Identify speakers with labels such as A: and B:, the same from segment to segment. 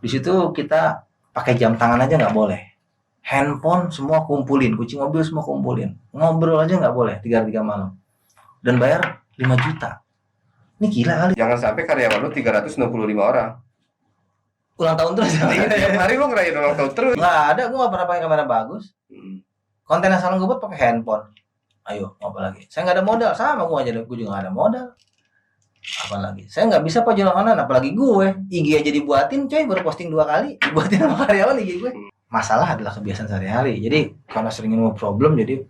A: Di situ kita pakai jam tangan aja nggak boleh. Handphone semua kumpulin, kunci mobil semua kumpulin. Ngobrol aja nggak boleh 3 malam. Dan bayar 5 juta. Ini gila kali.
B: Jangan sampai karyawan lu 365 orang.
A: Ulang tahun terus.
B: Tiap hari lu ngerayain ulang tahun terus.
A: Nggak ada, gue nggak pernah pakai kamera bagus. Konten asal gue buat pakai handphone. Ayo, apa lagi? Saya nggak ada modal, sama gue aja, gue juga nggak ada modal. Apalagi, saya nggak bisa jualan online, apalagi gue. IG aja dibuatin, coy, baru posting 2 kali, dibuatin sama karyawan IG gue. Masalah adalah kebiasaan sehari-hari. Jadi karena sering nemu problem, jadi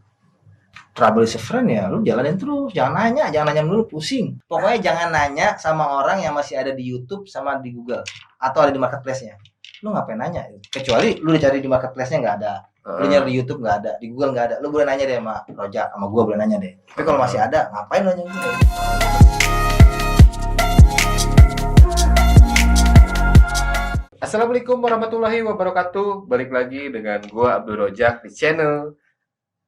A: trouble is a friend ya, lu jalanin terus, jangan nanya dulu, pusing. Pokoknya jangan nanya sama orang yang masih ada di YouTube sama di Google atau ada di marketplace-nya. Lu ngapain nanya? Kecuali lu dicari di marketplace-nya nggak ada, lu nyari di YouTube nggak ada, di Google nggak ada, lu boleh nanya deh sama Rojak, sama gua boleh nanya deh. Tapi kalau masih ada, ngapain lu nanya gue?
B: Assalamualaikum warahmatullahi wabarakatuh. Balik lagi dengan gua Abdul Rojak di channel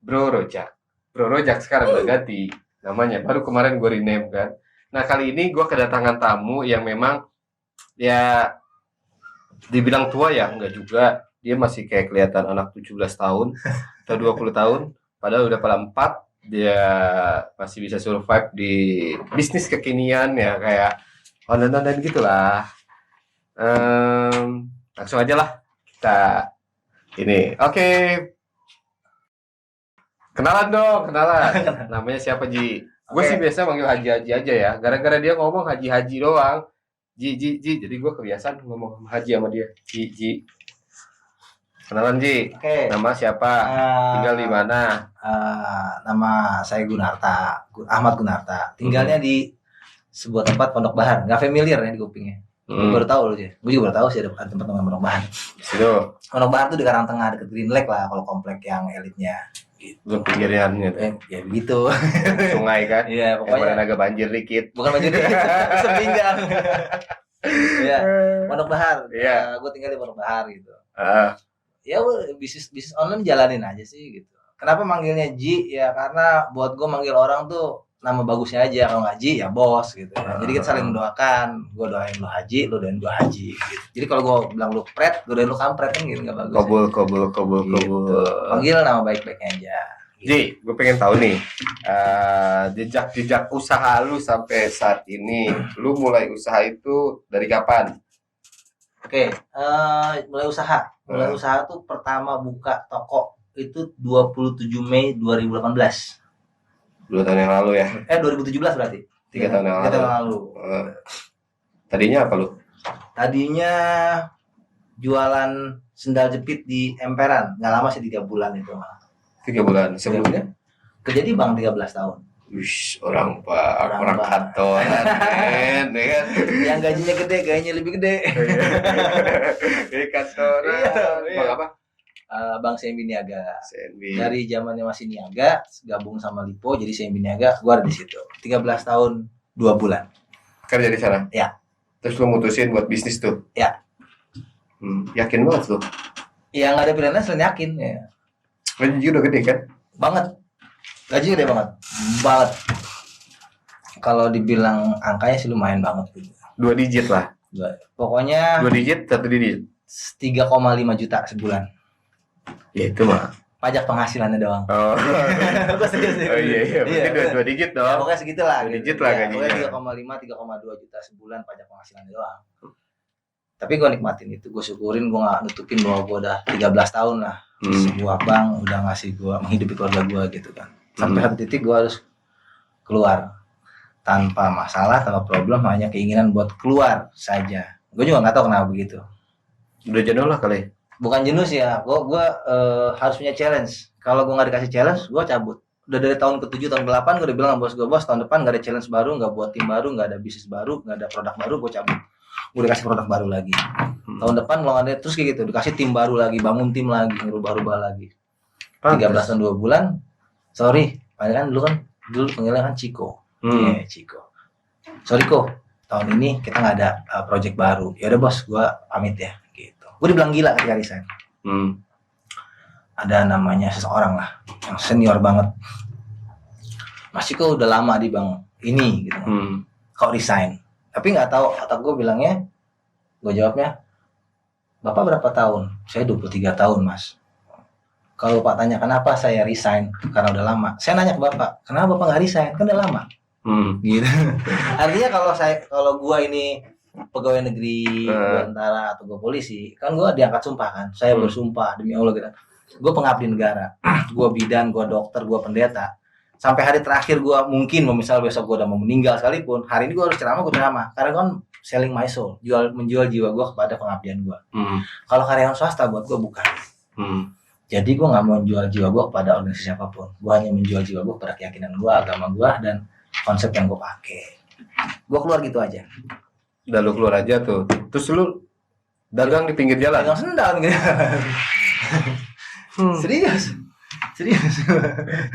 B: Bro Rojak. Bro Rojak sekarang udah ganti namanya. Baru kemarin gue rename kan. Nah kali ini gue kedatangan tamu yang memang ya dibilang tua ya enggak juga. Dia masih kayak kelihatan anak 17 tahun atau 20 tahun. Padahal udah pada 4. Dia masih bisa survive di bisnis kekinian ya kayak online gitulah. Langsung aja lah kita ini. Oke. Kenalan dong, kenalan. Namanya siapa, Ji? Gue sih biasa manggil Haji aja ya. Gara-gara dia ngomong Haji doang. Ji. Jadi gue kebiasaan ngomong Haji sama dia. Ji. Kenalan, Ji.
A: Oke.
B: Nama siapa? Tinggal di mana?
A: Nama saya Gunarta, Ahmad Gunarta. Tinggalnya di sebuah tempat Pondok Bahan. Nggak familiar ya di kupingnya. Gue baru tahu loh, Gue juga baru tahu sih ada tempat namanya Pondok Bahan.
B: Situ.
A: Pondok Bahan tuh di Karangtengah, deket Green Lake lah kalau komplek yang elitnya.
B: Gitu. Pinggirnya
A: Ya begitu.
B: sungai kan?
A: Iya, pokoknya
B: agak banjir dikit.
A: bukan banjir dikit, sepinggang. Iya, Pondok Bahar.
B: Iya.
A: Gue tinggal di Pondok Bahar gitu.
B: Ya
A: Bisnis online jalanin aja sih gitu. Kenapa manggilnya Ji? Ya karena buat gue manggil orang tuh nama bagusnya aja. Kalau nggak Ji ya bos gitu ya. Jadi kita saling mendoakan. Gue doain lu Haji, lu doain gue Haji gitu. Jadi kalau gue bilang lu Pret, gue doain lu Kampret kan gitu, nggak bagus.
B: Kabul.
A: Gitu. Panggil nama baik-baiknya aja. Gitu.
B: Ji, gue pengen tahu nih jejak usaha lu sampai saat ini. Lu mulai usaha itu dari kapan?
A: Oke, mulai usaha. Mulai usaha tuh pertama buka toko itu 27 Mei 2018.
B: 2 tahun yang lalu ya?
A: 2017 berarti.
B: 3 tahun yang lalu. Tadinya apa lu?
A: Tadinya jualan sendal jepit di emperan. Nggak lama sih, 3 bulan itu.
B: 3 bulan. Sebelumnya?
A: Kerja di bank 13 tahun.
B: Wish, orang kantor. Men, kan?
A: Yang gajinya gede, gayanya lebih gede.
B: Di kantor.
A: Iya.
B: Bang apa?
A: Bank CMB Niaga.
B: CNB.
A: Dari zamannya masih niaga, gabung sama Lipo jadi CMB Niaga, gua ada di situ. 13 tahun 2 bulan.
B: Kerja di sana?
A: Ya.
B: Terus lu mutusin buat bisnis tuh?
A: Ya.
B: Yakin banget lu?
A: Ya nggak ada pilihan lain selain yakin ya.
B: Gaji udah gede kan?
A: Banget. Gaji gede banget. Kalau dibilang angkanya sih lumayan banget gitu.
B: 2 digit lah.
A: Pokoknya
B: 2 digit, 1 digit.
A: 3,5 juta sebulan.
B: Ya itu mah.
A: Pajak penghasilannya doang.
B: Oh.
A: Gua serius nih.
B: Iya. Berarti 2 digit
A: Ya,
B: dong.
A: pokoknya segitulah.
B: 2 digit lah gajinya.
A: Pokoknya 3,5, 3,2 juta sebulan pajak penghasilannya doang. Tapi gue nikmatin itu, gue syukurin, gue gak nutupin bahwa gue udah 13 tahun lah. Sebuah bank udah ngasih gue, menghidupi keluarga gue gitu kan. Sampai satu titik gue harus keluar. Tanpa masalah, tanpa problem, hanya keinginan buat keluar saja. Gue juga gak tahu kenapa begitu.
B: Udah jenuh lah kali.
A: Bukan jenuh sih ya, gue harus punya challenge. Kalau gue nggak dikasih challenge, gue cabut. Udah dari tahun ke-7, tahun ke-8, gue udah bilang sama bos gue, bos tahun depan nggak ada challenge baru, nggak buat tim baru, nggak ada bisnis baru, nggak ada produk baru, gue cabut. Gue dikasih produk baru lagi. Tahun depan kalau nggak ada, terus kayak gitu, dikasih tim baru lagi, bangun tim lagi, ngerubah-rubah lagi. 13 tahun 2 bulan, sorry, kan dulu panggilnya kan Ciko. Iya, Ciko. Sorry Ko, tahun ini kita nggak ada project baru. Ya udah bos, gue pamit ya. Gue dibilang gila ketika resign. Ada namanya seseorang lah yang senior banget. Mas Ciko udah lama di bank ini gitu. Kok resign? Tapi nggak tahu, otak gue bilangnya, gue jawabnya, Bapak berapa tahun? Saya 23 tahun, Mas. Kalau Bapak tanya kenapa saya resign, karena udah lama. Saya nanya ke Bapak, kenapa Bapak nggak resign? Kan udah lama. Gitu. Artinya kalau gua ini pegawai negeri, gua tentara atau gua polisi, kan gua diangkat sumpah kan. Saya bersumpah demi Allah gitu. Gua pengabdi negara. Gua bidan, gua dokter, gua pendeta. Sampai hari terakhir gua mungkin misal besok gua udah mau meninggal sekalipun, hari ini gua harus ceramah, gua ceramah. Karena kan selling my soul, menjual jiwa gua kepada pengabdian gua. Kalau karyawan swasta buat gua bukan. Jadi gue nggak mau menjual jiwa gue kepada organisasi apapun. Gue hanya menjual jiwa gue kepada keyakinan gue, agama gue, dan konsep yang gue pakai. Gue keluar gitu aja.
B: Udah lu keluar aja tuh. Terus lu dagang di pinggir jalan?
A: Dagang sendal gitu. Serius.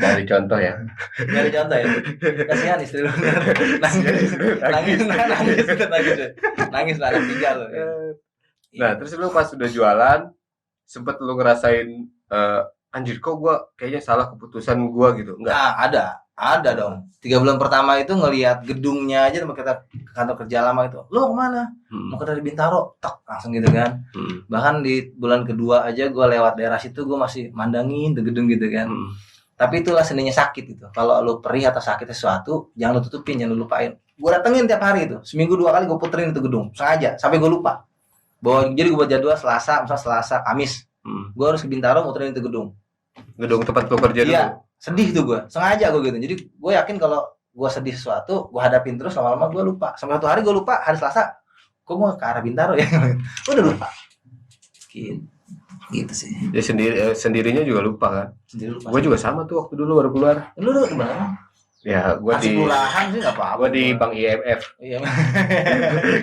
B: Dari contoh ya.
A: Dari contoh ya. Kasihan istri lu. Nangis lah anak 3 lo.
B: Nah, terus lu pas udah jualan, sempet lu ngerasain anjir kok gua kayaknya salah keputusan gua gitu. Enggak.
A: Nah, ada dong. 3 bulan pertama itu ngelihat gedungnya aja sama kita kantor kerja lama itu. Lo kemana? Mau ke dari Bintaro, tak langsung gitu kan. Bahkan di bulan kedua aja gua lewat daerah situ gua masih mandangin tuh gedung gitu kan. Tapi itulah seninya sakit itu. Kalau lu perih atau sakit sesuatu, jangan lu tutupin, jangan lu lupain. Gua datengin tiap hari itu. Seminggu 2 kali gua puterin itu gedung, sengaja sampai gua lupa. Jadi gua buat jadwal Selasa, Kamis. Gue harus ke Bintaro muterin itu gedung
B: Tempat lu kerja dulu.
A: Iya, sedih tuh gue, sengaja gue gitu. Jadi gue yakin kalau gue sedih sesuatu, gue hadapin terus, lama-lama gue lupa. Sampai satu hari gue lupa, hari Selasa, kok gue ke arah Bintaro ya? Udah lupa. Gitu sih.
B: Dia sendirinya juga lupa kan?
A: Sendiri lupa.
B: Gue juga sama tuh waktu dulu baru keluar.
A: Lu udah di mana?
B: Ya, gue di
A: kelurahan sih nggak apa-apa.
B: Gue di Bank IMF.
A: Iya.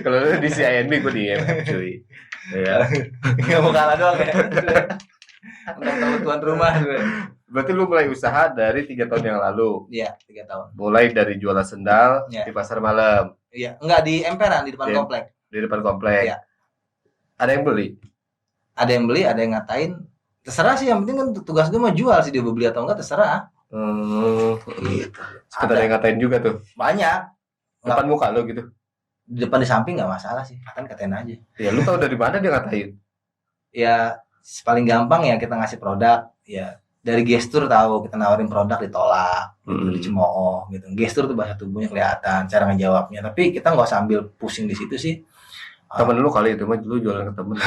B: Kalau lu di CIMB, gue di IMF cuy. Ya.
A: Nggak mau kalah doang ya. Udah tahu tuan rumah gue.
B: Berarti lu mulai usaha dari 3 tahun yang lalu.
A: Iya, 3 tahun.
B: Mulai dari jualan sendal
A: Ya.
B: di pasar malam.
A: Iya, enggak di emperan, di depan komplek.
B: Di depan komplek.
A: Iya.
B: Ada yang beli?
A: Ada yang beli, ada yang ngatain. Terserah sih, yang penting kan tugas gue mau jual sih, dia beli atau enggak terserah.
B: Gitu. Ada yang ngatain juga tuh.
A: Banyak.
B: Depan muka lo gitu.
A: Di depan di samping nggak masalah sih, kan katain aja.
B: Ya lu tahu dari mana dia ngatain?
A: Ya paling gampang ya kita ngasih produk, ya dari gestur tahu kita nawarin produk ditolak, dicemooh gitu. Gestur tuh bahasa tubuhnya kelihatan, cara ngejawabnya. Tapi kita nggak usah ambil pusing di situ sih.
B: Temen lu kali itu mah lu jualan ke temen.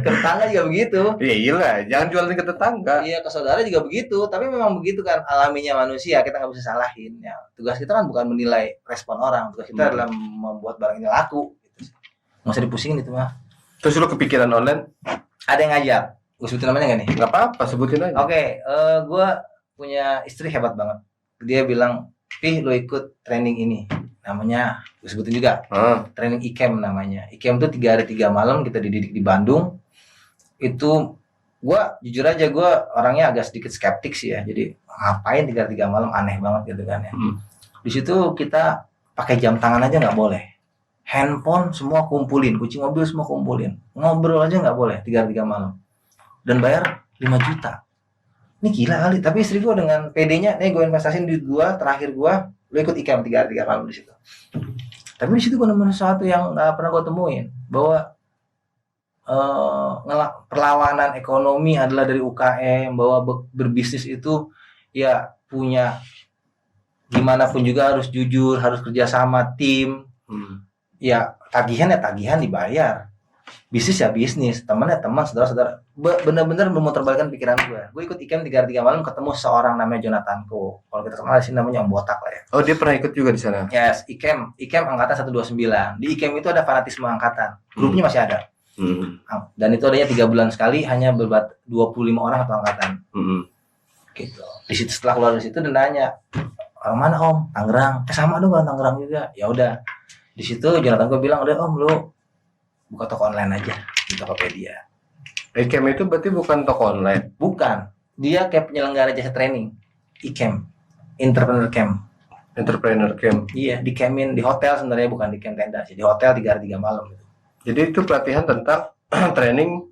A: Ke tetangga juga begitu.
B: Iya iyalah, jangan jualan ke tetangga.
A: Iya, ke saudara juga begitu. Tapi memang begitu kan alaminya manusia, kita nggak bisa salahin. Ya, tugas kita kan bukan menilai respon orang, tugas kita adalah membuat barang ini laku. Gitu. Nggak usah dipusingin itu mah.
B: Terus lu kepikiran online?
A: Ada yang ngajak. Gue sebutin namanya nggak nih?
B: Nggak apa-apa, sebutin aja.
A: Oke, gue punya istri hebat banget. Dia bilang, "Pih, lo ikut training ini." Namanya, gue sebutin juga. Training ICAM namanya. ICAM itu 3 hari 3 malam kita dididik di Bandung. Itu gue jujur aja gue orangnya agak sedikit skeptik sih ya. Jadi ngapain 3 hari 3 malam, aneh banget gitu kan ya. Di situ kita pakai jam tangan aja nggak boleh. Handphone semua kumpulin, kunci mobil semua kumpulin. Ngobrol aja nggak boleh 3 hari 3 malam. Dan bayar 5 juta. Ini gila kali. Tapi istri gue dengan PD-nya, nih gue investasiin duit gue, terakhir gue, lo ikut ICAM 3 hari 3 malam di situ. Tapi di situ gue nemuin sesuatu yang nggak pernah gue temuin, bahwa perlawanan ekonomi adalah dari UKM, bahwa berbisnis itu ya punya gimana pun juga harus jujur, harus kerja sama tim. Ya tagihan dibayar, bisnis ya bisnis, teman ya teman, saudara-saudara. Bener-bener memutarbalikkan pikiran gue. Gue ikut ICAM 3 hari 3 malam, ketemu seorang namanya Jonathan Ko. Kalau kita kenal sih namanya Om Botak lah ya.
B: Oh, dia pernah ikut juga di sana.
A: Yes, ICAM angkatan 129. Di ICAM itu ada fanatisme angkatan. Grupnya masih ada. Dan itu adanya 3 bulan sekali, hanya berbuat 25 orang atau angkatan. Gitu. Di situ setelah keluar dari situ dan nanya, "Orang mana Om?" "Tangerang." Sama dong orang Tangerang juga. Ya udah. Di situ Jonathan gue bilang, "Udah Om, lu buka toko online aja di Tokopedia."
B: ICAM itu berarti bukan toko online?
A: Bukan. Dia kayak penyelenggara jasa training. ICAM. Entrepreneur Camp.
B: Entrepreneur Camp.
A: Iya, di campin di hotel sebenarnya, bukan di camp tenda sih. Di hotel 3 hari 3 malam gitu.
B: Jadi itu pelatihan tentang training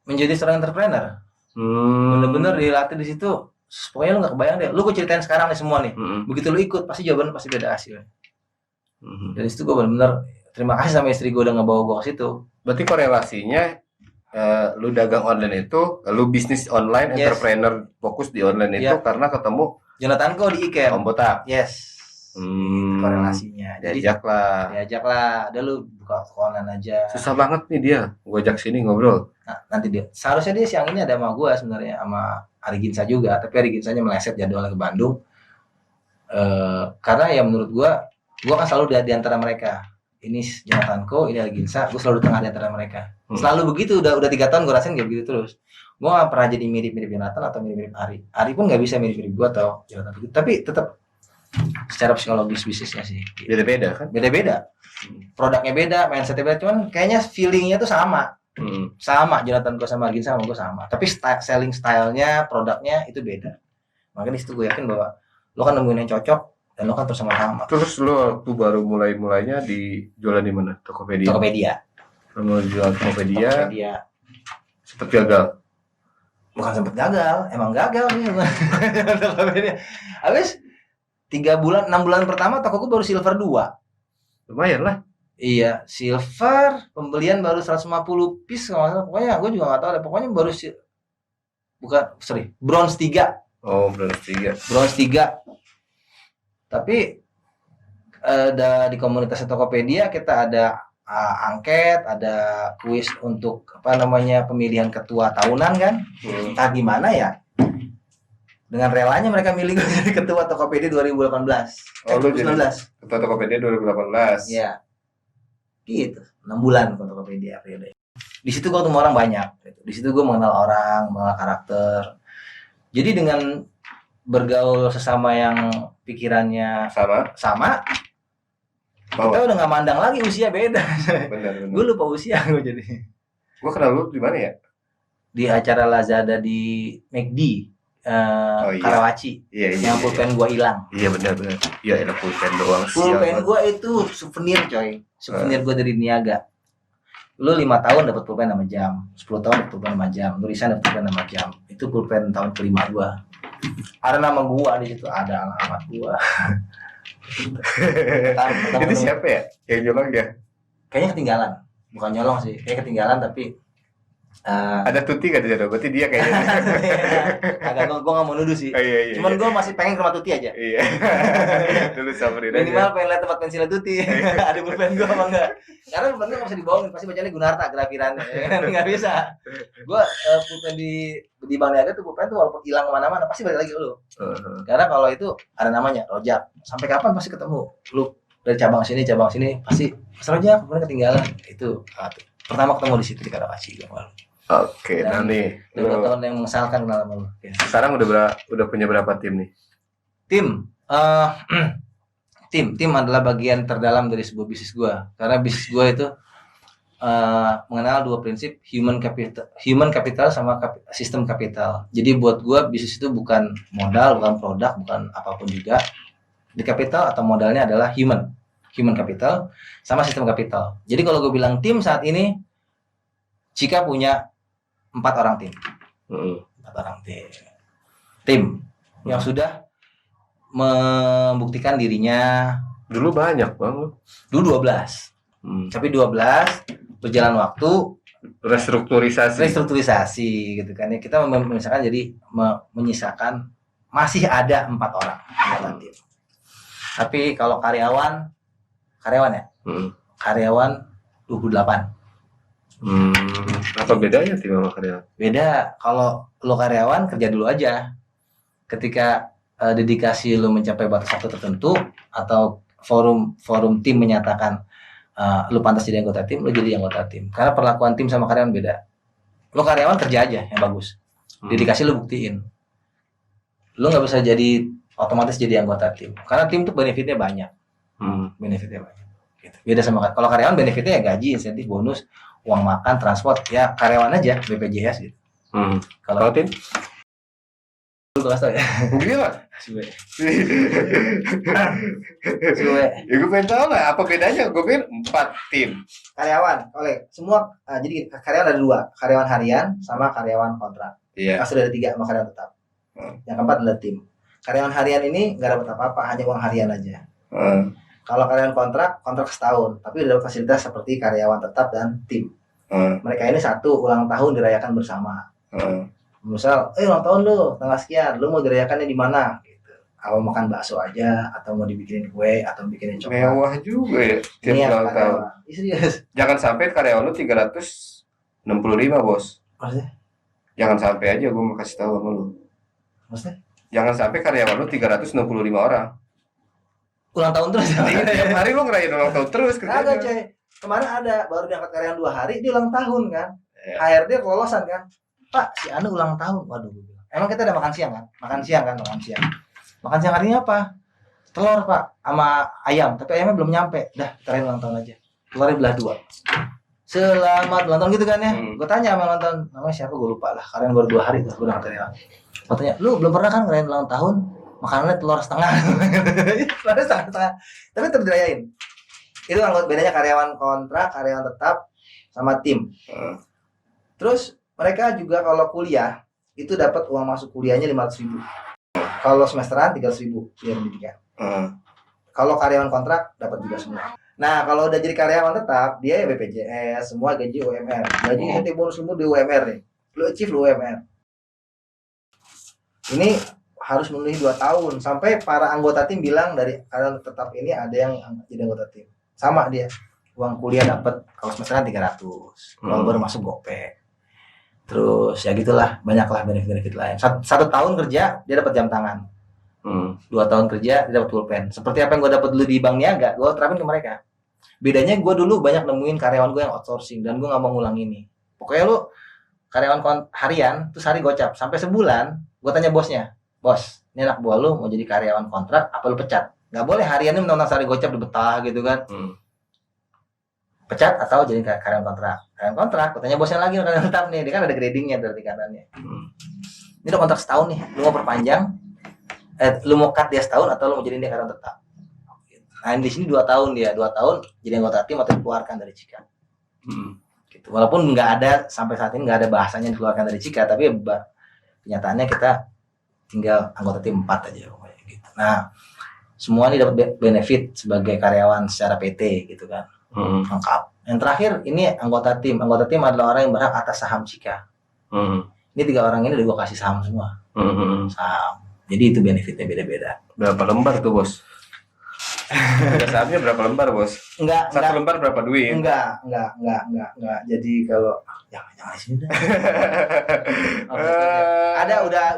A: menjadi seorang entrepreneur. Bener-bener dilatih di situ. Pokoknya lu nggak kebayang deh. Lu gue ceritain sekarang nih semua nih. Begitu lu ikut, pasti jawaban pasti beda hasilnya. Dari situ gue bener-bener terima kasih sama istri gue udah ngebawa gue ke situ.
B: Berarti korelasinya lu dagang online itu, lu bisnis online,
A: Yes.
B: entrepreneur fokus di online itu
A: Iya.
B: karena ketemu
A: Jonathan Ko di Ikem.
B: Om Botak.
A: Yes. Itu korelasinya. Jadi
B: Diajak lah.
A: udah lu buka toko online aja.
B: Susah banget nih dia. Gua ajak sini ngobrol.
A: Nah, nanti dia. Seharusnya dia siang ini ada sama gua sebenarnya, sama Ari Ginsa juga, tapi Ari Ginsanya meleset jadwalnya ke Bandung. Karena ya menurut gua kan selalu di antara mereka. Ini Jonathan Ko, ini Ari Ginsa, gua selalu di tengah di antara mereka. Selalu begitu, udah 3 tahun gua rasain kayak begitu terus. Gua gak pernah jadi mirip-mirip Jonathan atau mirip-mirip Ari. Ari pun gak bisa mirip-mirip gua atau Jonathan. Tapi tetap secara psikologis bisnisnya sih
B: Beda-beda kan?
A: beda-beda, produknya beda, mindsetnya beda, cuman kayaknya feelingnya tuh sama Jonathan Ko sama Ginsa sama gue sama, tapi selling stylenya, produknya itu beda. Makanya disitu gue yakin bahwa lo kan nemuin yang cocok dan lo kan terus sama-sama.
B: Terus lu waktu baru mulainya di jualan di mana? Tokopedia. Lu mau jual Tokopedia, sempet gagal.
A: Bukan sempet gagal, emang gagal nih. Tokopedia. Habis 6 bulan pertama toko gue baru silver 2.
B: Lumayan lah.
A: Iya, silver, pembelian baru 150 piece kalau nggak salah. Pokoknya gue juga nggak tahu deh. Pokoknya baru bronze 3.
B: Oh, bronze 3.
A: Bronze 3. Tapi di komunitas Tokopedia kita ada angket, ada kuis untuk pemilihan ketua tahunan kan. Entah gimana ya. Dengan relanya mereka milih gue jadi ketua Tokopedia 2018.
B: Oh, lu jadi
A: 2019.
B: ketua Tokopedia 2018.
A: Iya. Gitu. 6 bulan ke Tokopedia periode. Di situ gue ketemu orang banyak. Di situ gue mengenal orang, mengenal karakter. Jadi dengan bergaul sesama yang pikirannya sama, kita udah nggak mandang lagi usia beda.
B: Benar.
A: Gue lupa usia gue jadi.
B: Gue kenal lu di mana ya?
A: Di acara Lazada di McD. Karawaci.
B: Iya.
A: Yang pulpen gua hilang.
B: Iya benar. Iya, enak pulpen doang.
A: Pulpen gua itu souvenir coy. Souvenir gua dari Niaga. Lu 5 tahun dapat pulpen sama jam, 10 tahun dapat pulpen sama jam, lu resign dapat pulpen sama jam. Itu pulpen tahun kelima gua. Ada nama gua di situ, ada alamat gua.
B: Itu siapa ya? Yang nyolong ya?
A: Kayaknya ketinggalan. Bukan nyolong sih, kayak ketinggalan tapi
B: ada Tuti gak di sana? Berarti dia kayaknya.
A: Agak gue gak mau nuduh sih.
B: Iya.
A: Cuman gue masih pengen ke rumah Tuti aja.
B: Iya. Dulu samperin aja.
A: Minimal pengen lihat tempat pensilnya Tuti. Ada pulpen gue apa enggak? Karena pulpen gue gak bisa dibohongin, pasti bacanya Gunarta grafirannya. Gak bisa. Gue pulpen di Bank Niaga tuh pulpen tuh walaupun hilang kemana-mana pasti balik lagi ke lu. Karena kalau itu ada namanya Rojak. Sampai kapan pasti ketemu. Lu dari cabang sini pasti Mas Rojak pulpen ketinggalan. Itu pertama ketemu di situ di Karawaci gue malu.
B: Oke, nah nih.
A: Udah tahun yang mengesalkan kenal sama lu.
B: Sekarang udah punya berapa tim nih?
A: Tim adalah bagian terdalam dari sebuah bisnis gua. Karena bisnis gua itu mengenal 2 prinsip, human capital sama sistem capital. Jadi buat gua bisnis itu bukan modal, bukan produk, bukan apapun juga. Di capital atau modalnya adalah human capital sama sistem capital. Jadi kalau gue bilang tim saat ini, Cika punya 4 orang tim. 4 orang tim yang sudah membuktikan dirinya.
B: Dulu banyak bang.
A: Dulu 12. Tapi 12 berjalan waktu restrukturisasi gitu kan ya. Kita misalkan jadi menyisakan masih ada 4 orang anggota tim. Tapi kalau karyawan ya. Karyawan 28.
B: Apa bedanya tim sama karyawan?
A: Beda, kalau lo karyawan kerja dulu aja. Ketika dedikasi lo mencapai batas waktu tertentu atau forum tim menyatakan lo pantas jadi anggota tim, lo jadi anggota tim. Karena perlakuan tim sama karyawan beda. Lo karyawan kerja aja yang bagus. Dedikasi lo buktiin. Lo nggak bisa jadi otomatis jadi anggota tim. Karena tim tuh benefitnya banyak. Gitu. Beda sama kalau karyawan benefitnya ya gaji, insentif, bonus, uang makan, transport, ya karyawan aja BPJS gitu.
B: Kalau tim?
A: Lu kasih tau ya?
B: Gila. Ya gue pengen tahu lah apa bedanya. Gue pengen 4 tim.
A: Karyawan, semua jadi karyawan ada 2, karyawan harian sama karyawan kontrak.
B: Iya.
A: Sudah ada 3 sama karyawan tetap. Yang keempat adalah tim. Karyawan harian ini nggak dapat apa-apa, hanya uang harian aja. Kalau karyawan kontrak setahun, tapi udah dapat fasilitas seperti karyawan tetap dan tim. Mereka ini satu ulang tahun dirayakan bersama.
B: Heeh.
A: Misal, ulang tahun lu tanggal sekian, lu mau dirayakannya di mana? Gitu. Apa makan bakso aja, atau mau dibikinin kue, atau bikinin coklat.
B: Mewah juga ya tiap
A: Niat
B: ulang tahun.
A: karyawan. Ih, serius.
B: Jangan sampai karyawan lu 365, Bos.
A: Maksudnya?
B: Jangan sampai aja gue mau kasih tahu sama lu.
A: Maksudnya?
B: Jangan sampai karyawan lu 365 orang.
A: Ulang tahun terus.
B: Iya, tiap hari lu ngerayain ulang tahun terus
A: Kagak,
B: kerjanya.
A: coy. Kemarin ada baru diangkat karyawan 2 hari, dia ulang tahun kan.
B: Ya.
A: HRD kelolosan kan. Pak, si Anu ulang tahun. Waduh, gue bilang. Emang kita ada makan siang kan? Makan siang. Makan siang harinya apa? Telur, Pak, sama ayam. Tapi ayamnya belum nyampe. Dah, kita rayain ulang tahun aja. Telurnya belah 2. Selamat ulang tahun gitu kan ya. Gue tanya sama ulang tahun, namanya siapa gue lupa lah. Karena baru 2 hari tuh gue udah karyawan. Gue tanya, lu belum pernah kan ngerayain ulang tahun? Makanannya telur setengah. Telurnya setengah. Tapi tetap dirayain. Itu bedanya karyawan kontrak, karyawan tetap, sama tim. Terus mereka juga kalau kuliah itu dapat uang masuk kuliahnya 500.000. Kalau semesteran 300.000 biaya pendidikan. Kalau karyawan kontrak dapat juga semua. Nah, kalau udah jadi karyawan tetap, dia ya BPJS, semua gaji UMR. Gaji insentif bonus semua di UMR nih. Lu achieve lu UMR. Ini harus memenuhi 2 tahun. Sampai para anggota tim bilang dari karyawan tetap ini ada yang jadi anggota tim. Sama dia. Uang kuliah dapat kalau semesteran 300. Kalau baru masuk gope. Terus ya gitulah, banyaklah benefit-benefit lain. 1 tahun kerja dia dapat jam tangan. 2 tahun kerja dia dapat pulpen. Seperti apa yang gue dapat dulu di Bank Niaga, gue terapin ke mereka. Bedanya gue dulu banyak nemuin karyawan gue yang outsourcing dan gue nggak mau ngulang ini. Pokoknya lu karyawan harian, terus hari gocap sampai sebulan, gue tanya bosnya, bos, ini anak buah lu mau jadi karyawan kontrak, apa lu pecat? Nggak boleh hariannya mentang-mentang sehari gocap di betah gitu kan. Pecat atau jadi karyawan kontrak. Karyawan kontrak, gue tanya bosnya lagi karyawan tetap nih, dia kan ada gradingnya dari tingkatannya. Ini udah kontrak setahun nih, lu mau perpanjang? Lu mau cut dia setahun atau lu mau jadi dia karyawan tetap? Nah di sini 2 tahun dia, 2 tahun jadi anggota tim atau dikeluarkan dari Cika. Gitu. Walaupun nggak ada sampai saat ini nggak ada bahasanya dikeluarkan dari Cika, tapi kenyataannya kita tinggal anggota tim 4 aja pokoknya gitu. Nah semua ini dapat benefit sebagai karyawan secara PT gitu kan, lengkap. Yang terakhir ini anggota tim. Anggota tim adalah orang yang berhak atas saham Cika. Ini 3 orang ini udah gue kasih saham semua. Saham. Jadi itu benefitnya beda-beda.
B: Berapa lembar tuh, Bos? Ada sahamnya berapa lembar, Bos?
A: Enggak.
B: Lembar berapa duit?
A: Enggak. Jadi kalau jangan di sini dah.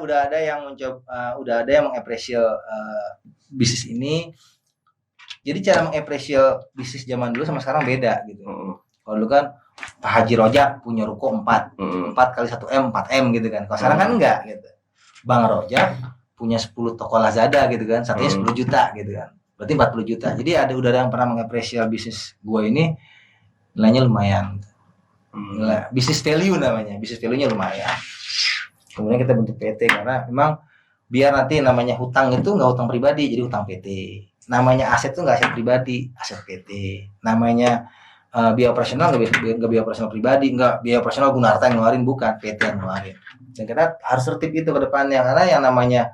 A: Udah ada yang mencoba, udah ada yang mengapresiasi bisnis ini. Jadi cara mengapresiasi bisnis zaman dulu sama sekarang beda gitu. Kalau dulu kan Pak Haji Rojak punya ruko 4 kali 1M 4M gitu kan. Kalau sekarang kan enggak gitu. Bang Rojak punya 10 toko Lazada gitu kan, satunya 10 juta gitu kan. Berarti 40 juta. Jadi udah ada yang pernah mengapresiasi bisnis gue ini nilainya lumayan. Nilai bisnis value namanya. Bisnis value-nya lumayan. Kemudian kita bentuk PT karena memang biar nanti namanya hutang itu nggak hutang pribadi, jadi hutang PT. Namanya aset itu nggak aset pribadi, aset PT. Namanya biaya operasional nggak biaya operasional pribadi, nggak biaya operasional Gunarta yang ngeluarin, bukan PT yang ngeluarin. Dan kita harus tertib itu ke depannya karena yang namanya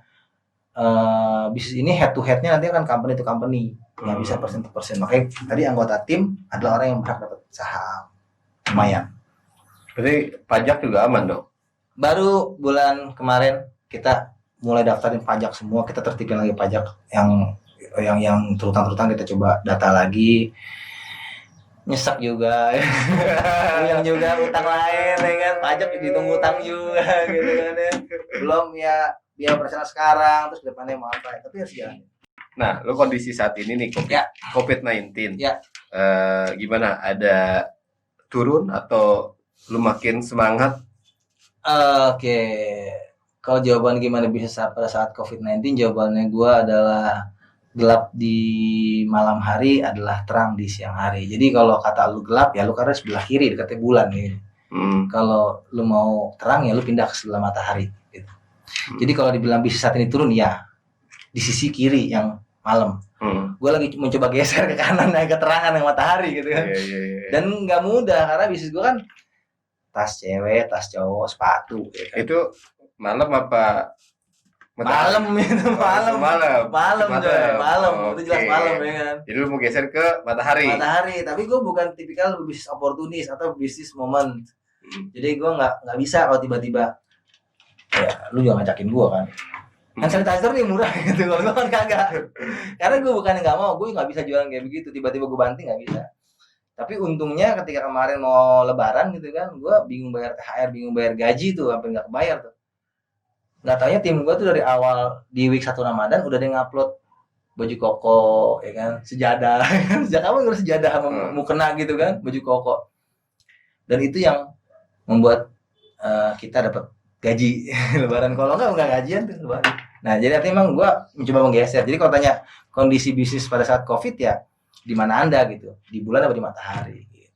A: bisnis ini head to headnya nanti akan company to company, nggak bisa persen to persen. Makanya tadi anggota tim adalah orang yang berhak dapat saham lumayan.
B: Berarti pajak juga aman dong.
A: Baru bulan kemarin kita mulai daftarin pajak semua, kita tertipin lagi pajak yang terutang kita coba data lagi. Nyesek juga yang juga utang lain ya kan, pajak ditunggu utang juga gitu kan ya, belum ya biaya operasional sekarang, terus depannya mau apa, tapi harus jalan.
B: Nah, lo kondisi saat ini nih COVID-19
A: ya.
B: Gimana, ada turun atau lu makin semangat?
A: Oke. Kalau jawaban gimana bisa pada saat COVID-19, jawabannya gue adalah gelap di malam hari adalah terang di siang hari. Jadi kalau kata lu gelap ya lu karena sebelah kiri dekatnya bulan nih. Kalau lu mau terang ya lu pindah ke sebelah matahari gitu. Jadi kalau dibilang bisnis saat ini turun ya di sisi kiri yang malam. Gue lagi mencoba geser ke kanan agak terangan yang matahari gitu kan. Dan nggak mudah karena bisnis gue kan tas cewek, tas cowok, sepatu gitu kan.
B: Itu malam apa Matahari.
A: Malam itu malam.
B: Malam.
A: Malam coy, malam. Itu jelas
B: Oke.
A: malam ya kan.
B: Jadi lu mau geser ke matahari.
A: Matahari, tapi gue bukan tipikal bisnis oportunis atau bisnis moment. Jadi gue nggak bisa kalau tiba-tiba ya lu juga ngajakin gue kan. Kan sanitizer nih murah gitu, kalau gue kan kagak. Karena gue bukan nggak mau, gue nggak bisa jualan kayak begitu. Tiba-tiba gue banting nggak bisa. Tapi untungnya ketika kemarin mau Lebaran gitu kan, gue bingung bayar THR, bingung bayar gaji tuh, hampir nggak kebayar tuh. Nggak taunya tim gue tuh dari awal di week 1 Ramadan udah ada yang ngupload baju koko, ya kan, sejadah. Sejak kapan gue sejadah sama mukena gitu kan, baju koko. Dan itu yang membuat kita dapat gaji Lebaran. Kalau nggak gajian tuh Lebaran. Nah, jadi artinya memang gue mencoba menggeser. Jadi kalau tanya kondisi bisnis pada saat COVID ya, di mana Anda gitu, di bulan apa di matahari gitu.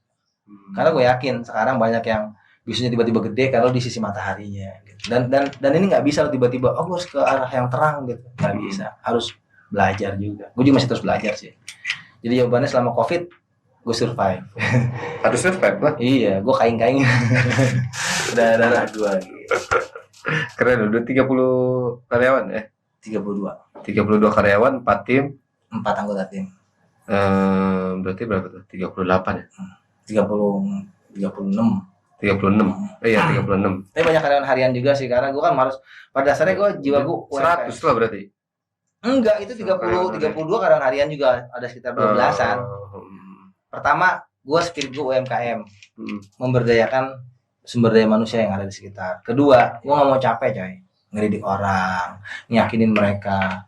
A: Karena gue yakin sekarang banyak yang bisnisnya tiba-tiba gede kalau di sisi mataharinya gitu. Dan ini nggak bisa tiba-tiba gue harus ke arah yang terang gitu, nggak bisa, harus belajar juga. Gue juga masih terus belajar sih. Jadi jawabannya selama COVID gue survive.
B: Harus survive lah.
A: Iya, gue kain-kain. udah dua gitu.
B: Keren, udah 30 karyawan ya?
A: 32
B: karyawan, 4 tim.
A: 4 anggota tim.
B: Berarti berapa tuh? 38 ya?
A: 36.
B: 36. Iya, 36.
A: Tapi banyak karyawan harian juga sih, karena gue kan harus pada dasarnya gue jiwa gue
B: 100 lah berarti.
A: Enggak, itu 32 karyawan harian juga, ada sekitar 12-an. Pertama, gue spirit gue UMKM, memberdayakan sumber daya manusia yang ada di sekitar. Kedua, gue nggak mau capek coy, ngedidik orang, nyakinin mereka.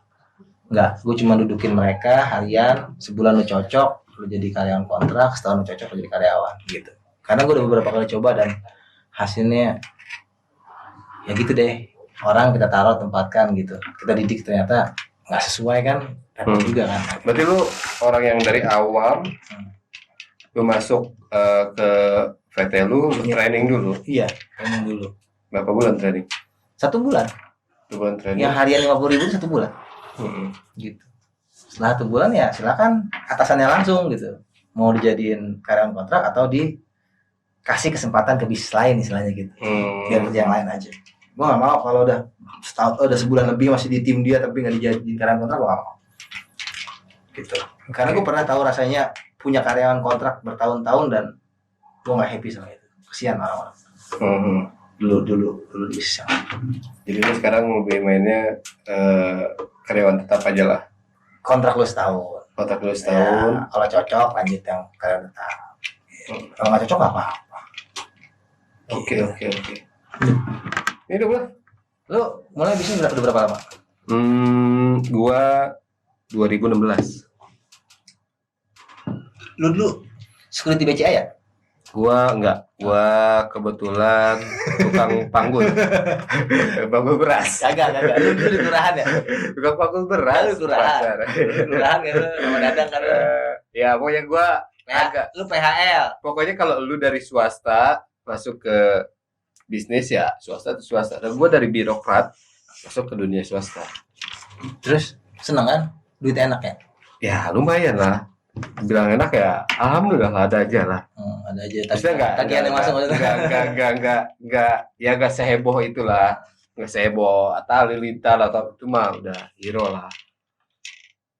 A: Enggak, gue cuma dudukin mereka harian, sebulan lu cocok, lu jadi karyawan kontrak, setahun lu cocok lu jadi karyawan gitu. Karena gue udah beberapa kali coba dan hasilnya ya gitu deh. Orang kita taruh, tempatkan gitu, kita didik ternyata nggak sesuai kan, repot juga kan.
B: Berarti lu orang yang dari awam lu masuk ke PT lu training dulu.
A: Iya, training dulu.
B: Berapa bulan training?
A: 1 bulan.
B: 1 bulan training.
A: Yang harian 50.000 1 bulan. Gitu. Setelah 1 bulan ya silakan atasannya langsung gitu. Mau dijadiin karyawan kontrak atau dikasih kesempatan ke bisnis lain istilahnya gitu. Biar kerja yang lain aja. Gue nggak mau kalau udah sebulan lebih masih di tim dia tapi nggak dijadiin karyawan kontrak, gue nggak mau. Gitu. Karena gue pernah tahu rasanya punya karyawan kontrak bertahun-tahun dan gue nggak happy sama itu. Kesian orang-orang. Dulu bisa.
B: Jadi lu sekarang lebih mainnya karyawan tetap aja lah.
A: Kontrak lu setahun.
B: Kontrak lu setahun.
A: Ya, kalau cocok lanjut yang karyawan tetap. Kalau nggak cocok nggak apa-apa.
B: Oke. Ini udah mulai.
A: Lu mulai bisnis udah berapa lama?
B: Gua 2016.
A: Lu dulu security BCA ya?
B: Gua enggak. Gua kebetulan tukang panggul. Panggul beras.
A: Kagak. Lu dulu di kelurahan ya?
B: Tukang panggul beras.
A: Lu kelurahan. Kelurahan kan lu sama Dadang kan lu.
B: Ya pokoknya gua agak.
A: Lu PHL.
B: Pokoknya kalau lu dari swasta masuk ke bisnis ya swasta itu swasta. Dan gua dari birokrat masuk ke dunia swasta.
A: Terus seneng kan? Duitnya enak ya?
B: Ya lumayan lah. Bilang enak ya, alhamdulillah ada aja lah.
A: Ada aja.
B: Tagihan
A: yang masuk
B: enggak seheboh itulah, enggak seheboh Atta Halilintar atau itu mah udah hero lah.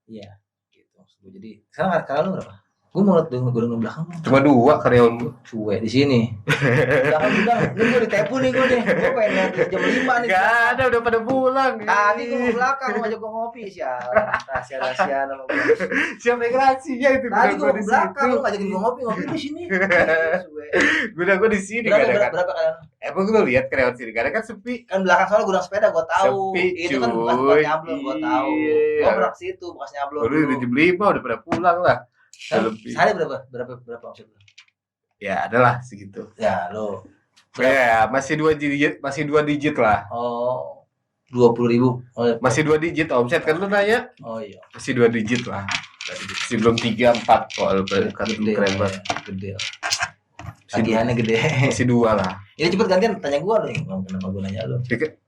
A: Iya, gitu. Jadi sekarang karyawan lu berapa? Gue mau lihat gedung belakang.
B: Cuma 2 karyawan gue.
A: Cuek di sini. Belakang ini gue ditepu nih gue nih. Gue pengen lihat jam 5 nih.
B: Gak ada, udah pada pulang.
A: Tadi gue ke belakang ngajak gue ngopi sialan. Rahasia nama gue.
B: Siapa yang rahasianya itu?
A: Tadi gue ke belakang lu ngajakin gue ngopi di sini.
B: Gue di sini
A: Berapa kalian?
B: Emang gue lihat karyawan sini karena kan sepi.
A: Kan belakang soalnya gudang sepeda gue tahu.
B: Sepi,
A: itu kan
B: cuy.
A: bukan buat nyablon gue tahu.
B: Iya.
A: Gue pernah ke situ bekas nyablon.
B: Baru udah jam 5 udah pada pulang lah.
A: Sehari berapa omset lu?
B: Ya adalah segitu.
A: Ya lo.
B: Ya masih 2 digit lah.
A: Oh, 20.000.
B: Masih 2 digit omset kan lu nanya?
A: Oh iya.
B: Masih 2 digit lah. Masih belum 3 4 kok keren banget.
A: Gede. Tagihannya gede.
B: Masih 2 lah.
A: Ini cepet gantian tanya gua nih. Kenapa gua nanya lu?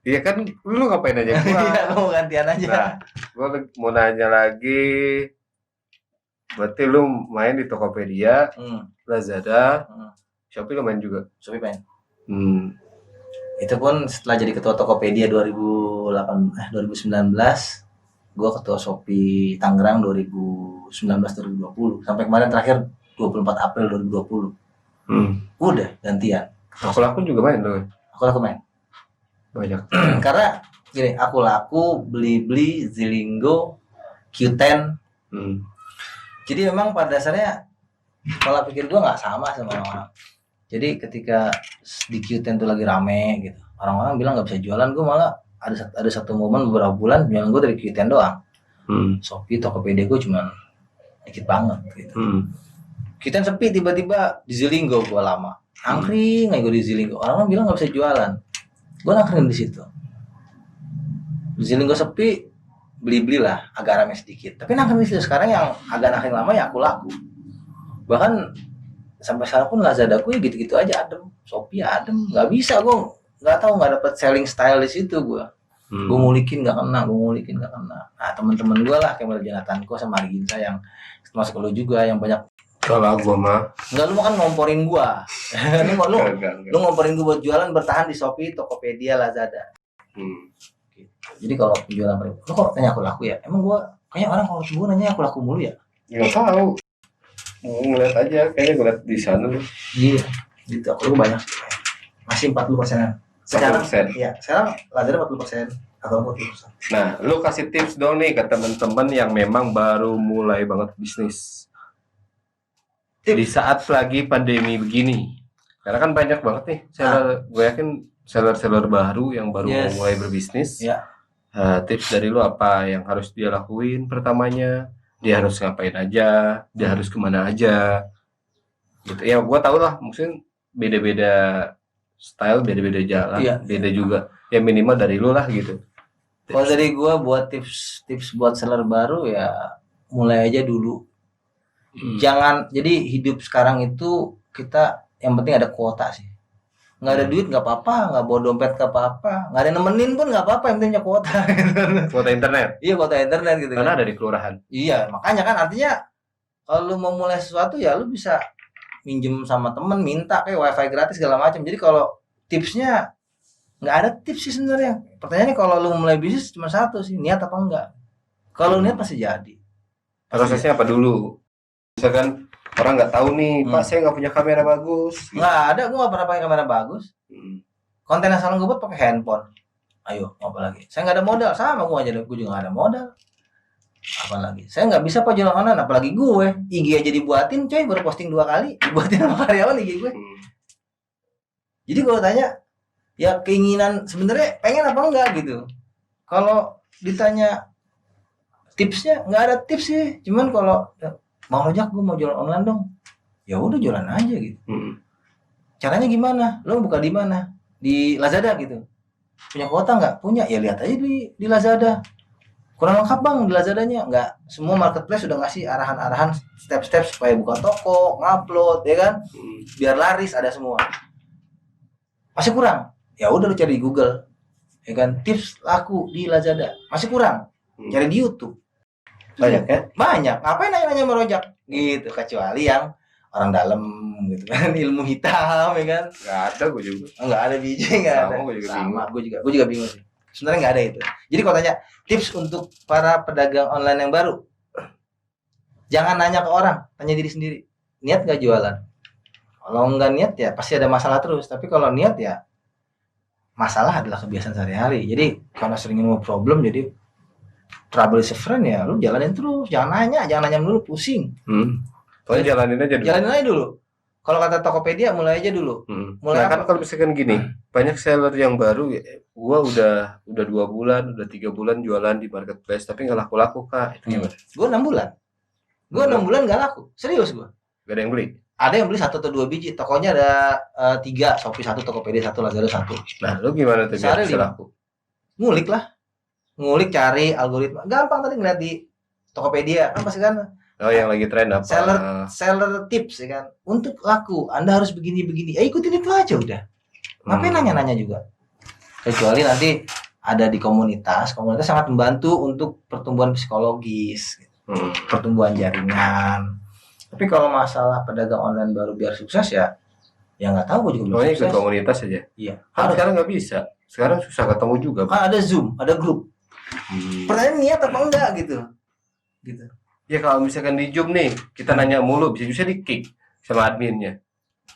B: Iya kan lu ngapain nanya gua?
A: Iya, mau gantian aja.
B: Nah, gua mau nanya lagi. Berarti lu main di Tokopedia, Lazada, Shopee lu main juga?
A: Shopee main.
B: Hmm.
A: Itu pun setelah jadi ketua Tokopedia 2018 2019 gue ketua Shopee Tangerang 2019-2020 sampai kemarin terakhir 24 April 2020 udah gantian.
B: Aku laku juga main tuh.
A: Aku laku main
B: Banyak.
A: karena gini, aku laku beli Zilinggo Q10. Jadi memang pada dasarnya pola pikir gue nggak sama orang-orang. Jadi ketika di Q10 tuh lagi rame gitu, orang-orang bilang nggak bisa jualan, gue malah ada satu momen beberapa bulan jualan gue dari Q10 doang. Shopee, Tokopedia gue cuma dikit banget gitu. Q10 sepi, tiba-tiba di Zilinggo gue lama angkring aja gue di Zilinggo. Orang-orang bilang nggak bisa jualan, gue angkring di situ. Di Zilinggo sepi, beli lah agak rame sedikit. Tapi angkring di situ. Sekarang yang agak angkring lama ya aku laku. Bahkan sampai sekarang pun Lazada gue gitu-gitu aja adem, Shopee adem, nggak bisa, gue nggak tahu, nggak dapet selling style di situ gue. Gue ngulikin nggak kena. Nah teman-teman gue lah kayak Jonathanko sama Arginsa yang masuk lo juga yang banyak.
B: Kalau gue mah
A: Enggak, lu kan ngomporin gue. lu ngomporin gue buat jualan bertahan di Shopee, Tokopedia, Lazada. Gitu. Jadi kalau penjualan lu kok tanya aku laku ya? Emang gue kayaknya orang kalau gue nanya aku laku mulu ya?
B: nggak tahu. Mau ngeliat aja, kayaknya gue liat di sana lu.
A: Iya, gitu. Aku banyak masih 40%. Sekarang
B: 40%.
A: ya, sekarang Lazada 40% atau 40%.
B: Nah, lu kasih tips dong nih ke teman-teman yang memang baru mulai banget bisnis. Di saat lagi pandemi begini. Karena kan banyak banget nih seller, gue yakin seller-seller baru yang baru mau mulai berbisnis.
A: Ya.
B: Tips dari lu apa yang harus dia lakuin pertamanya? Dia harus ngapain aja? Dia harus kemana aja? Gitu. Ya, gue tau lah, mungkin beda-beda style, beda-beda jalan, beda juga. Ya minimal dari lu lah gitu.
A: Kalau dari gue buat tips buat seller baru ya mulai aja dulu. Jangan, jadi hidup sekarang itu kita yang penting ada kuota sih. Nggak ada duit nggak apa-apa, nggak bawa dompet nggak apa-apa, nggak ada nemenin pun nggak apa-apa, yang penting punya kuota.
B: Kuota internet.
A: Iya, kuota internet gitu.
B: Karena
A: kan
B: ada di kelurahan.
A: Iya, makanya kan artinya kalau lu mau mulai sesuatu ya lu bisa minjem sama temen, minta kayak wifi gratis segala macam. Jadi kalau tipsnya nggak ada tips sih sebenarnya. Pertanyaannya kalau lu mulai bisnis cuma satu sih, niat apa enggak. Kalau niat pasti jadi.
B: Prosesnya apa dulu? Misalkan orang nggak tahu nih, Pak, saya nggak punya kamera bagus.
A: Nggak ada, gue nggak pernah pakai kamera bagus. Konten asal gue buat pakai handphone. Ayo, apa lagi? Saya nggak ada modal, sama gue aja, gue juga nggak ada modal. Apalagi saya nggak bisa pak jualan online, apalagi gue IG aja dibuatin, coy, baru posting 2 kali dibuatin sama karyawan IG gue. Jadi kalau tanya ya keinginan sebenarnya pengen apa enggak gitu. Kalau ditanya tipsnya nggak ada tips sih, cuman kalau mau Rojak gue mau jualan online dong, ya udah jualan aja gitu. Caranya gimana? Lo buka di mana? Di Lazada gitu. Punya kuota nggak? Punya, ya lihat aja di Lazada. Kurang lengkap bang di Lazadanya, nggak semua marketplace sudah ngasih arahan-arahan step-step supaya buka toko, ngupload, ya kan, biar laris, ada semua. Masih kurang, ya udah lu cari di Google, ya kan, tips laku di Lazada. Masih kurang, cari di YouTube.
B: Banyak ya?
A: Banyak. Ngapain nanya-nanya merojak gitu, kecuali yang orang dalam gitu kan, ilmu hitam, ya kan.
B: Nggak ada, gue juga.
A: Nggak ada biji, nggak ada. Sama, gue juga bingung sih. Sebenarnya nggak ada itu. Jadi kalau tanya tips untuk para pedagang online yang baru, jangan nanya ke orang, tanya diri sendiri. Niat nggak jualan? Kalau nggak niat ya pasti ada masalah terus. Tapi kalau niat ya masalah adalah kebiasaan sehari-hari. Jadi karena sering nemu problem, jadi trouble is a friend ya. Lu jalanin terus, jangan nanya dulu, pusing.
B: Pokoknya jalanin aja dulu.
A: Jalanin aja dulu. Kalau kata Tokopedia, mulai aja dulu.
B: Mulai kan kalau misalkan gini, banyak seller yang baru, gua udah 2 bulan, udah 3 bulan jualan di marketplace, tapi nggak laku-laku kak. Itu gimana?
A: Gue 6 bulan. Gue 6 bulan nggak laku. Serius gue.
B: Gak ada yang beli.
A: Ada yang beli 1 atau 2 biji. Tokonya ada 3, Shopee 1, Tokopedia 1, Lazada 1.
B: Nah, lu gimana tuh biar bisa laku?
A: Ngulik lah. Ngulik, cari algoritma. Gampang tadi ngeliat di Tokopedia. Kan pasti kan.
B: Oh, yang lagi tren apa?
A: Seller tips ya kan. Untuk laku, Anda harus begini-begini. Ya ikutin itu aja udah. Ngapain nanya-nanya juga. Kecuali nanti ada di komunitas. Komunitas sangat membantu untuk pertumbuhan psikologis. Pertumbuhan jaringan. Tapi kalau masalah pedagang online baru biar sukses ya Ya nggak tahu, gue juga belum
B: Pokoknya ikut
A: sukses.
B: komunitas aja.
A: Iya.
B: Kan
A: Harus.
B: sekarang nggak bisa. Sekarang susah ketemu juga.
A: Kan ada Zoom, ada grup. Pertanyaan niat apa enggak gitu. Gitu.
B: Ya kalau misalkan di Zoom nih, kita nanya mulu, bisa di kick sama adminnya.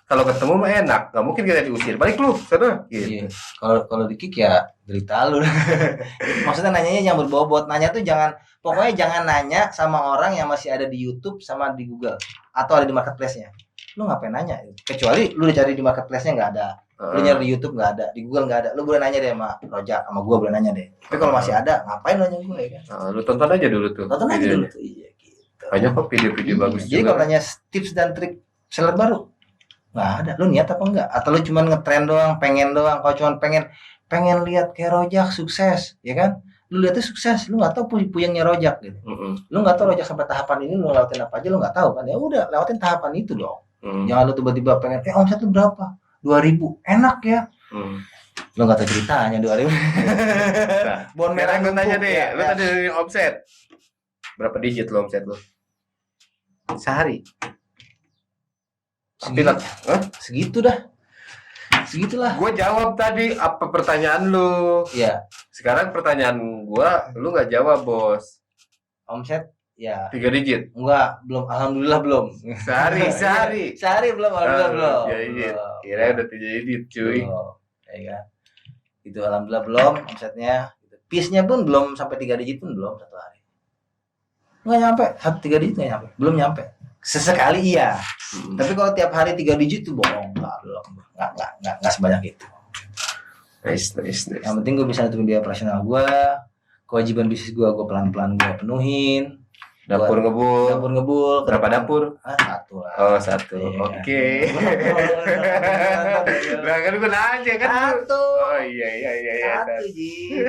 B: Kalau ketemu mah enak, nggak mungkin kita diusir. Balik lu, sana. Gitu.
A: Iya. Kalau di kick ya derita lu. Maksudnya nanyanya yang berbobot. Nanya tuh pokoknya jangan nanya sama orang yang masih ada di YouTube sama di Google atau ada di marketplace-nya. Lu ngapain nanya? Kecuali lu udah cari di marketplace-nya nggak ada. Lu nyari di YouTube nggak ada, di Google nggak ada. Lu boleh nanya deh sama Rojak, sama gua boleh nanya deh. Tapi kalau masih ada, ngapain lu nanya gue ya kan?
B: Lu tonton aja dulu tuh.
A: Tonton aja
B: videonya.
A: dulu tuh. Iya gitu.
B: Banyak kok video-video
A: Iya.
B: bagus
A: Jadi
B: juga.
A: kalau tanya tips dan trik seller baru, nggak ada. Lu niat apa enggak? Atau lu cuma ngetren doang, pengen doang? Kalau cuma pengen lihat kayak Rojak sukses, ya kan? Lu lihatnya sukses, lu nggak tahu puyengnya Rojak gitu. Lu nggak tahu Rojak sampai tahapan ini lu lewatin apa aja, lu nggak tahu kan? Ya udah, lewatin tahapan itu dong. Jangan lu tiba-tiba pengen, omset lu berapa? 2.000, enak ya? Lu nggak tahu ceritanya 2.000.
B: Nah,
A: Bon merah
B: sekarang gue tanya
A: numpuk,
B: deh,
A: ya,
B: lu
A: ya.
B: tadi dari omset berapa digit lu omset lu? Sehari. Tapi lah,
A: Segitu dah. Segitulah.
B: gue jawab tadi apa pertanyaan lu.
A: Ya,
B: Sekarang pertanyaan gua, lu nggak jawab bos.
A: omset ya
B: 3 digit.
A: enggak, belum, alhamdulillah belum.
B: Sehari.
A: Sehari belum, alhamdulillah belum.
B: Ya, iya.
A: Belum.
B: Kira udah 3 digit cuy.
A: Belum. Ya kan? Itu alhamdulillah belum omsetnya. Piece-nya pun belum sampai 3 digit pun belum satu hari. Enggak nyampe, 3 digit enggak nyampe. Belum nyampe. Sesekali iya. Tapi kalau tiap hari 3 digit tuh bohong. Enggak sebanyak itu.
B: Nice.
A: Yang penting gue bisa nutupin biaya operasional gue, kewajiban bisnis gue pelan-pelan gue penuhin.
B: Dapur ngebul.
A: Dapur ngebul.
B: Berapa dapur?
A: Satu lah.
B: Oh, 1.
A: Iya.
B: Oke. Nah, kan gue nanya kan.
A: Satu.
B: Oh iya.
A: Satu Ji.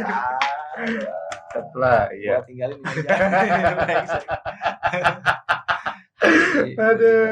B: Satu lah, iya.
A: Gua tinggalin di meja.
B: Aduh.